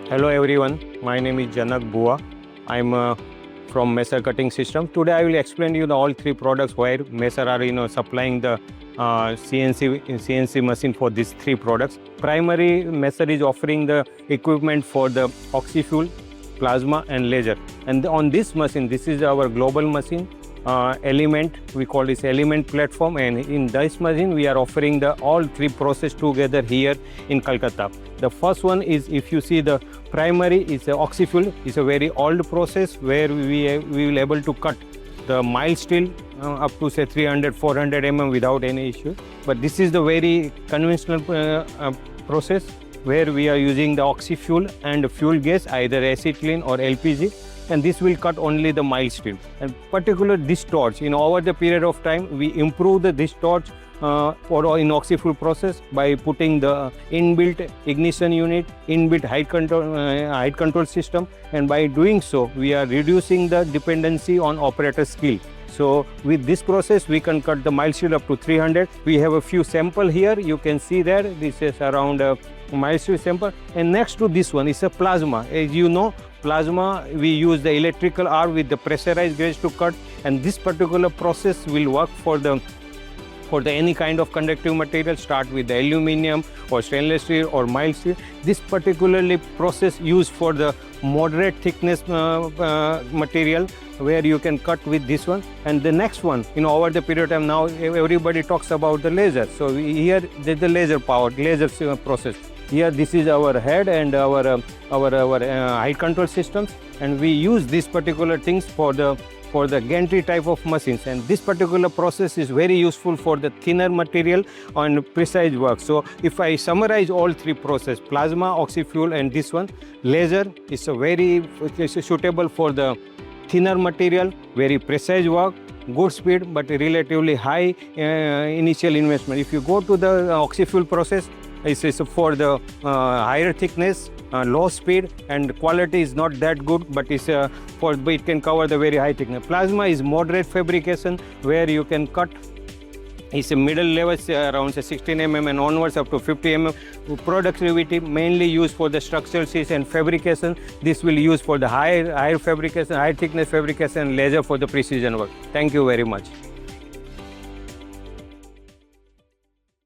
Hello everyone, my name is Janak Bhuva. I'm from Messer Cutting System. Today I will explain you the all three products where Messer are supplying the CNC machine for these three products. Primary, Messer is offering the equipment for the oxy-fuel, plasma and laser. And on this machine, this is our global machine. Element, we call this element platform, and in this machine we are offering the all three process together here in Kolkata. The first one is, if you see the primary, is a oxy-fuel. It's a very old process where we will able to cut the mild steel up to say 300-400 mm without any issue. But this is the very conventional process where we are using the oxy-fuel and fuel gas, either acetylene or LPG. And this will cut only the mild steel. And particular this torch, over the period of time, we improve this torch for in oxy-fuel process by putting the inbuilt ignition unit, inbuilt height control system, and by doing so, we are reducing the dependency on operator skill. So with this process, we can cut the mild steel up to 300. We have a few sample here. You can see there. This is around a mild steel sample. And next to this one is a plasma. As you know, plasma, we use the electrical arc with the pressurized gauge to cut, and this particular process will work for the any kind of conductive material, start with the aluminum or stainless steel or mild steel. This particularly process used for the moderate thickness material, where you can cut with this one. And the next one, over the period of time, now everybody talks about the laser. So here there's the laser powered, laser process. Here this is our head and our height control systems, and we use these particular things for the gantry type of machines. And this particular process is very useful for the thinner material on precise work. So if I summarize all three process, plasma, oxy-fuel and this one, laser is suitable for the thinner material, very precise work, good speed, but relatively high initial investment. If you go to the oxy-fuel process, it's for the higher thickness, low speed, and quality is not that good, but it can cover the very high thickness. Plasma is moderate fabrication, where you can cut. It's a middle level, around 16 mm and onwards up to 50 mm. Productivity mainly used for the structural sheets and fabrication. This will use for the higher fabrication, high thickness fabrication, laser for the precision work. Thank you very much.